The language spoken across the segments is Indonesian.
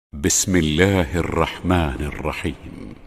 بسم الله الرحمن الرحيم.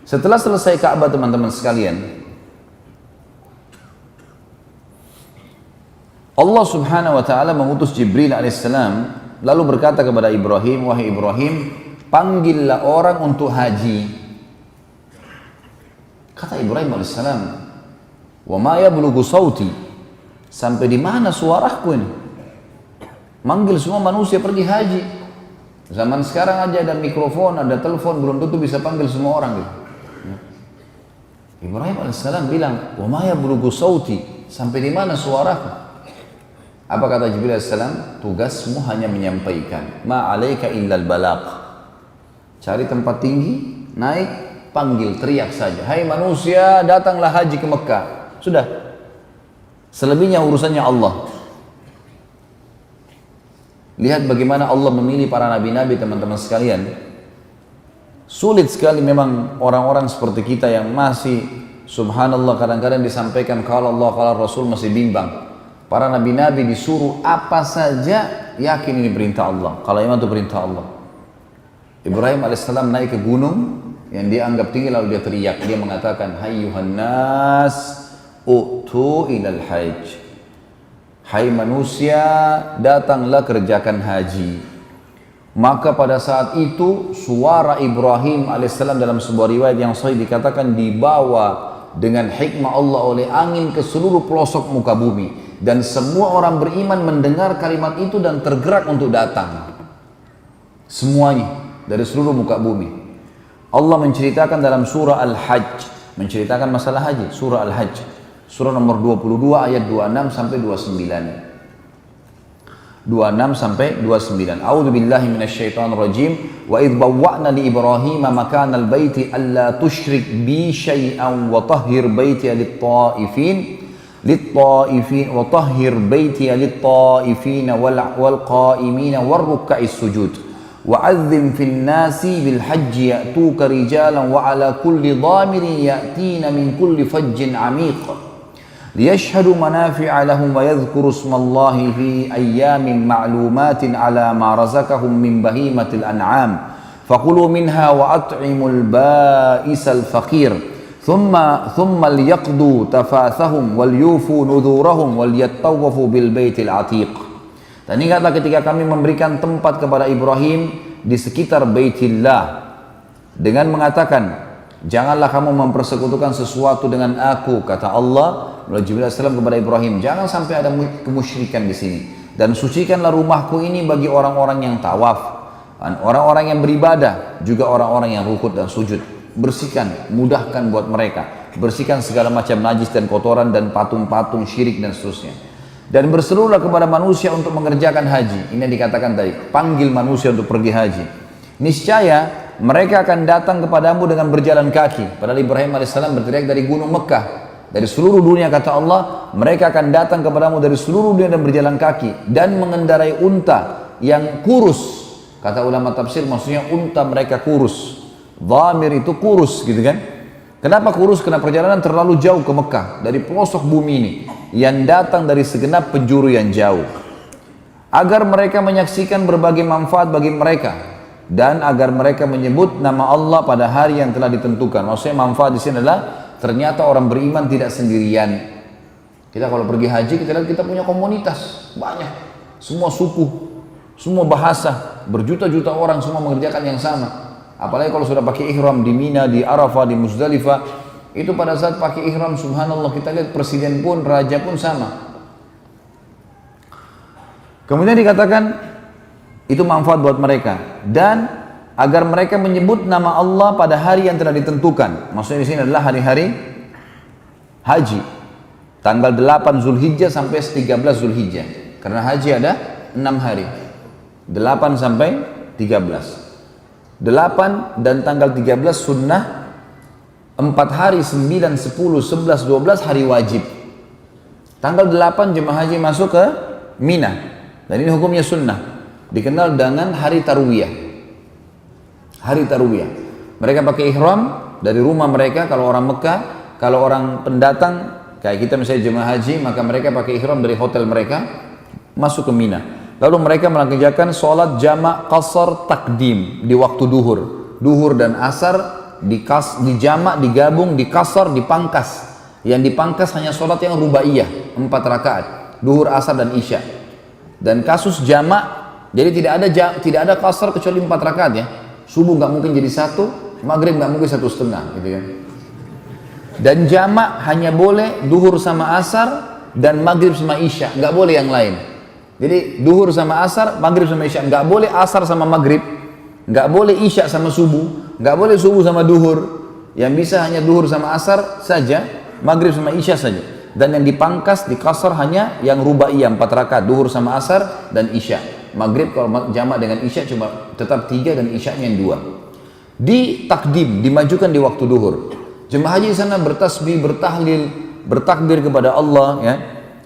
Setelah selesai Ka'bah teman-teman sekalian, Allah subhanahu wa ta'ala mengutus Jibril alaihissalam lalu berkata kepada Ibrahim, wahai Ibrahim, panggillah orang untuk haji. Kata Ibrahim alaihissalam, wa ma yablughu sauti, sampai di mana suaraku ini? Manggil semua manusia pergi haji. Zaman sekarang aja ada mikrofon, ada telepon, belum tentu bisa panggil semua orang gitu. Ibrahim alaihissalam bilang, wa ma yablughu sauti, sampai di mana suaraku? Apa kata Jibril alaihissalam? Tugasmu hanya menyampaikan. Ma alaika illal balagh. Cari tempat tinggi, naik, panggil, teriak saja. Hai manusia, datanglah haji ke Mekah. Sudah. Selebihnya urusannya Allah. Lihat bagaimana Allah memilih para nabi-nabi teman-teman sekalian. Sulit sekali memang orang-orang seperti kita yang masih subhanallah kadang-kadang disampaikan kalau Allah kalau Rasul masih bimbang. Para nabi-nabi disuruh apa saja yakin ini perintah Allah. Kalau memang itu perintah Allah. Ibrahim alaihissalam naik ke gunung yang dia anggap tinggi lalu dia teriak. Dia mengatakan, hayyuhan nas u'tu ilal hajj. Hai manusia, datanglah kerjakan haji. Maka pada saat itu suara Ibrahim alaihissalam dalam sebuah riwayat yang sahih dikatakan dibawa dengan hikmah Allah oleh angin ke seluruh pelosok muka bumi. Dan semua orang beriman mendengar kalimat itu dan tergerak untuk datang. Semuanya dari seluruh muka bumi. Allah menceritakan dalam surah Al-Hajj, menceritakan masalah haji, surah Al-Hajj. Surah nomor 22 ayat 26 sampai 29. 26 sampai 29. A'udzu billahi minasyaitonir rajim. Wa idh bawwa'na li Ibrahim makanal baiti alla tusyrik bi syai'an wa tahhir baiti lit-ta'ifin wa tahhir baiti lit-ta'ifin wal qa'imin war ruk'is sujud. Wa'adhdhim fil nasi bil hajji ya'tuka rijalan wa 'ala kulli dhamirin ya'tina min kulli fajjin 'amiq. ليشهدوا منافع لهم ويذكروا اسم الله في أيام معلومات على ما رزقهم من بهيمة الأنعام فكلوا منها وأطعموا البائس الفقير ثم ليقضوا تفاثهم وليوفوا نذورهم وليطوفوا بالبيت العتيق. Dan ingatlah ketika kami memberikan tempat kepada Ibrahim di sekitar Baitillah dengan mengatakan, janganlah kamu mempersekutukan sesuatu dengan aku, kata Allah melalui Jibril AS kepada Ibrahim, jangan sampai ada kemusyrikan di sini. Dan sucikanlah rumahku ini bagi orang-orang yang tawaf, orang-orang yang beribadah, juga orang-orang yang rukuk dan sujud. Bersihkan, mudahkan buat mereka. Bersihkan segala macam najis dan kotoran dan patung-patung syirik dan seterusnya. Dan berserulah kepada manusia untuk mengerjakan haji. Ini yang dikatakan tadi, panggil manusia untuk pergi haji. Niscaya mereka akan datang kepadamu dengan berjalan kaki. Padahal Ibrahim AS berteriak dari gunung Mekah. Dari seluruh dunia kata Allah, mereka akan datang kepadamu dari seluruh dunia dan berjalan kaki. Dan mengendarai unta yang kurus. Kata ulama tafsir maksudnya unta mereka kurus. Dhamir itu kurus gitu kan. Kenapa kurus? Karena perjalanan terlalu jauh ke Mekah. Dari pelosok bumi ini. Yang datang dari segenap penjuru yang jauh. Agar mereka menyaksikan berbagai manfaat bagi mereka. Dan agar mereka menyebut nama Allah pada hari yang telah ditentukan. Maksudnya manfaat di sini adalah ternyata orang beriman tidak sendirian. Kita kalau pergi haji kita lihat kita punya komunitas banyak, semua suku, semua bahasa, berjuta-juta orang semua mengerjakan yang sama. Apalagi kalau sudah pakai ihram di Mina, di Arafah, di Muzdalifah, itu pada saat pakai ihram subhanallah kita lihat presiden pun, raja pun sama. Kemudian dikatakan itu manfaat buat mereka dan agar mereka menyebut nama Allah pada hari yang telah ditentukan. Maksudnya di sini adalah hari-hari haji. Tanggal 8 Zulhijjah sampai 13 Zulhijjah. Karena haji ada 6 hari. 8 sampai 13. 8 dan tanggal 13 sunnah. 4 hari 9, 10, 11, 12 hari wajib. Tanggal 8 jemaah haji masuk ke Mina. Dan ini hukumnya sunnah. Dikenal dengan hari tarwiyah. Hari tarwiyah. Mereka pakai ihram dari rumah mereka kalau orang Mekah, kalau orang pendatang kayak kita misalnya jemaah haji, maka mereka pakai ihram dari hotel mereka masuk ke Mina. Lalu mereka mengerjakan sholat jamak qasar takdim di waktu duhur. Duhur dan asar dijamak, digabung, dikasar, dipangkas. Yang dipangkas hanya sholat yang rubaiyah, 4 rakaat. Duhur, asar, dan isya. Dan kasus jamak, jadi tidak ada qasar kecuali 4 rakaat ya. Subuh nggak mungkin jadi 1, maghrib nggak mungkin 1,5 gitu ya. Dan jamak hanya boleh duhur sama asar dan maghrib sama isya, nggak boleh yang lain. Jadi duhur sama asar, maghrib sama isya, nggak boleh asar sama maghrib, nggak boleh isya sama subuh, nggak boleh subuh sama duhur. Yang bisa hanya duhur sama asar saja, maghrib sama isya saja. Dan yang dipangkas, dikasar hanya yang rubaiyah 4 rakaat, duhur sama asar dan isya. Maghrib kalau jamak dengan isya cuma tetap 3 dan isyanya yang 2. Di takdim, dimajukan di waktu duhur. Jemaah haji di sana bertasbih, bertahlil, bertakbir kepada Allah ya.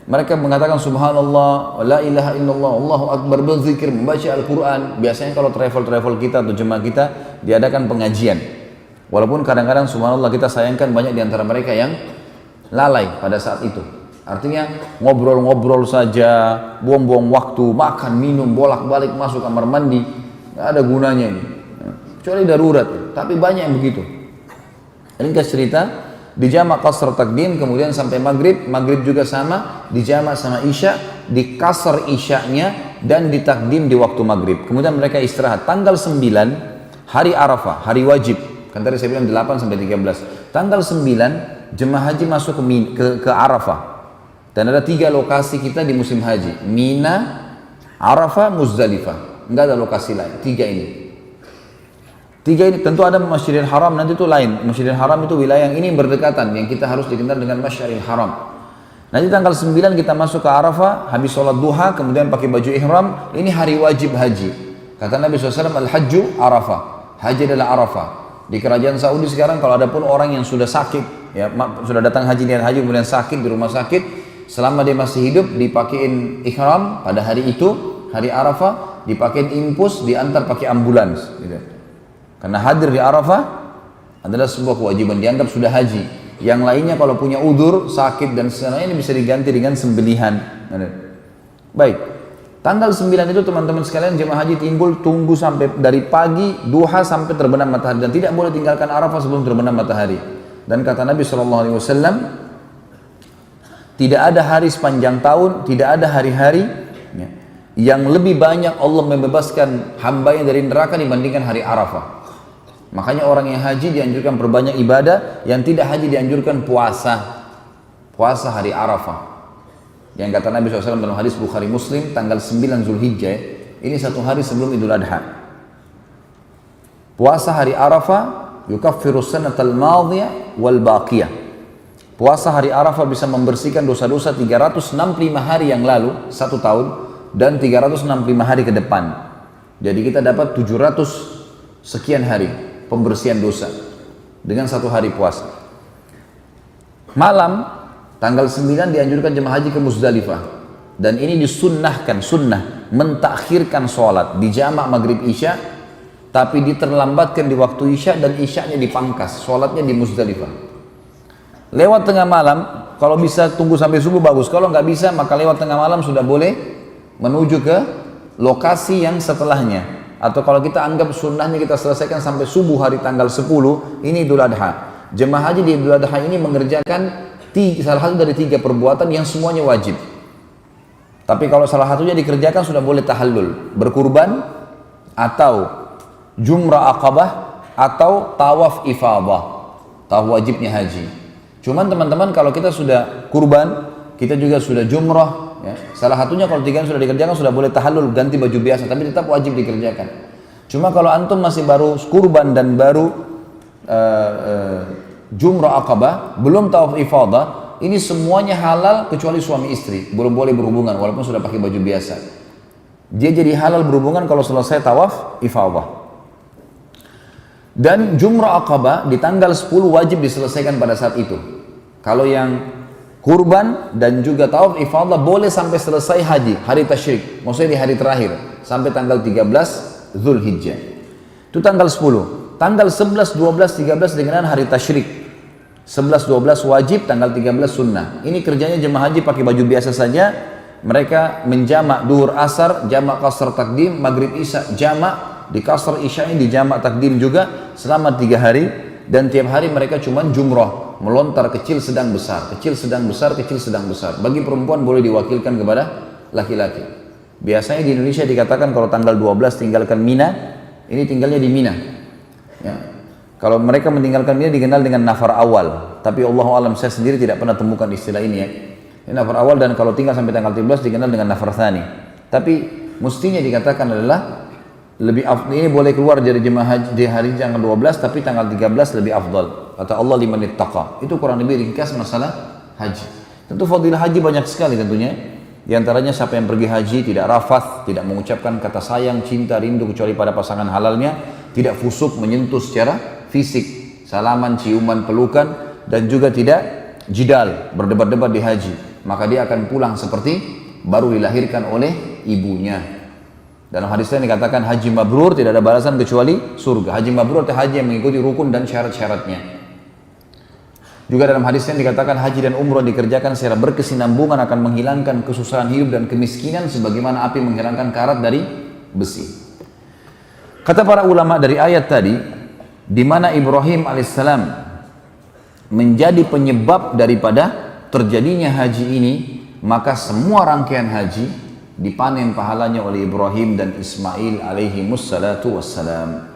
Mereka mengatakan subhanallah, la ilaha illallah, Allahu akbar, berzikir, membaca Al-Quran. Biasanya kalau travel kita atau jemaah kita diadakan pengajian. Walaupun kadang-kadang subhanallah kita sayangkan banyak di antara mereka yang lalai pada saat itu. Artinya ngobrol-ngobrol saja, buang-buang waktu, makan, minum, bolak-balik masuk kamar mandi, nggak ada gunanya ini. Kecuali darurat, tapi banyak yang begitu. Ringkas cerita, dijamak qasar takdim, kemudian sampai maghrib, maghrib juga sama, dijamak sama isya, dikasar isyanya dan ditakdim di waktu maghrib. Kemudian mereka istirahat. Tanggal 9 hari Arafah, hari wajib. Kan tadi saya bilang 8 sampai 13. Tanggal 9 jemaah haji masuk ke Arafah. Dan ada 3 lokasi kita di musim haji, Mina, Arafah, Muzdalifah. Enggak ada lokasi lain, 3 ini. 3 ini tentu ada Masjidil Haram, nanti itu lain. Masjidil Haram itu wilayah yang ini berdekatan, yang kita harus dikenal dengan Masjidil Haram. Nanti tanggal 9 kita masuk ke Arafah, habis sholat duha, kemudian pakai baju ihram. Ini hari wajib haji. Kata Nabi SAW, Al-Hajju Arafah. Haji adalah Arafah. Di kerajaan Saudi sekarang kalau ada pun orang yang sudah sakit, ya sudah datang haji niat haji kemudian sakit di rumah sakit, selama dia masih hidup dipakein ihram pada hari itu, hari Arafah, dipakein infus, diantar pakai ambulans. Gitu. Karena hadir di Arafah adalah sebuah kewajiban, dianggap sudah haji. Yang lainnya kalau punya udur, sakit dan sebagainya ini bisa diganti dengan sembelihan. Baik, tanggal 9 itu teman-teman sekalian jemaah haji tunggu sampai dari pagi duha sampai terbenam matahari, dan tidak boleh tinggalkan Arafah sebelum terbenam matahari. Dan kata Nabi SAW, tidak ada hari sepanjang tahun, tidak ada hari-hari ya, yang lebih banyak Allah membebaskan hambanya dari neraka dibandingkan hari Arafah. Makanya orang yang haji dianjurkan perbanyak ibadah, yang tidak haji dianjurkan puasa hari Arafah. Yang kata Nabi SAW dalam hadis Bukhari Muslim, tanggal 9 Zulhijjah, ini 1 hari sebelum Idul Adha. Puasa hari Arafah, yukaffiru sanatal madhiyah wal baqiyah. Puasa hari Arafah bisa membersihkan dosa-dosa 365 hari yang lalu, 1 tahun, dan 365 hari ke depan. Jadi kita dapat 700 sekian hari pembersihan dosa dengan 1 hari puasa. Malam tanggal 9 dianjurkan jemaah haji ke Muzdalifah, dan ini disunnahkan, sunnah mentakhirkan sholat, dijamak maghrib isya, tapi diterlambatkan di waktu isya dan isyanya dipangkas, sholatnya di Muzdalifah. Lewat tengah malam, kalau bisa tunggu sampai subuh bagus, kalau nggak bisa maka lewat tengah malam sudah boleh menuju ke lokasi yang setelahnya. Atau kalau kita anggap sunnahnya kita selesaikan sampai subuh hari tanggal 10, ini Idul Adha. Jemaah haji di Idul Adha ini mengerjakan salah satu dari 3 perbuatan yang semuanya wajib. Tapi kalau salah satunya dikerjakan sudah boleh tahallul, berkurban, atau jumrah aqabah, atau tawaf ifadah, tawaf wajibnya haji. Cuman teman-teman kalau kita sudah kurban, kita juga sudah jumrah, ya, salah satunya kalau 3 sudah dikerjakan sudah boleh tahallul, ganti baju biasa, tapi tetap wajib dikerjakan. Cuma kalau antum masih baru kurban dan baru jumrah aqabah, belum tawaf ifadah, ini semuanya halal kecuali suami istri, belum boleh berhubungan walaupun sudah pakai baju biasa. Dia jadi halal berhubungan kalau selesai tawaf ifadah. Dan jumrah aqabah di tanggal 10 wajib diselesaikan pada saat itu. Kalau yang kurban dan juga tawaf ifadah boleh sampai selesai haji, hari tasyrik, maksudnya di hari terakhir, sampai tanggal 13 Zulhijjah. Itu tanggal 10. Tanggal 11, 12, 13 dengan hari tasyrik. 11, 12 wajib, tanggal 13 sunnah. Ini kerjanya jemaah haji pakai baju biasa saja, mereka menjamak duhur asar, jamak qasar takdim, maghrib isya jamak, di qasar isyanya di jamak takdim juga selama 3 hari, dan tiap hari mereka cuma jumrah, melontar kecil sedang besar, kecil sedang besar, kecil sedang besar. Bagi perempuan boleh diwakilkan kepada laki-laki. Biasanya di Indonesia dikatakan kalau tanggal 12 tinggalkan Mina, ini tinggalnya di Mina. Ya. Kalau mereka meninggalkan Mina dikenal dengan nafar awal, tapi Allah alam saya sendiri tidak pernah temukan istilah ini ya. Ini nafar awal, dan kalau tinggal sampai tanggal 13 dikenal dengan nafar thani. Tapi mestinya dikatakan adalah lebih ini boleh keluar dari jemaah haji di hari tanggal 12, tapi tanggal 13 lebih afdal. Kata Allah liman ittaqa. Itu kurang lebih ringkas masalah haji. Tentu fadilah haji banyak sekali tentunya. Di antaranya siapa yang pergi haji tidak rafath, tidak mengucapkan kata sayang, cinta, rindu kecuali pada pasangan halalnya, tidak fusuk menyentuh secara fisik, salaman, ciuman, pelukan, dan juga tidak jidal, berdebat-debat di haji. Maka dia akan pulang seperti baru dilahirkan oleh ibunya. Dalam hadis lain dikatakan haji mabrur tidak ada balasan kecuali surga. Haji mabrur adalah haji yang mengikuti rukun dan syarat-syaratnya. Juga dalam hadis lain dikatakan haji dan umrah dikerjakan secara berkesinambungan akan menghilangkan kesusahan hidup dan kemiskinan sebagaimana api menghilangkan karat dari besi. Kata para ulama dari ayat tadi, di mana Ibrahim alaihissalam menjadi penyebab daripada terjadinya haji ini, maka semua rangkaian haji dipanen pahalanya oleh Ibrahim dan Ismail alaihi wassalatu wassalam.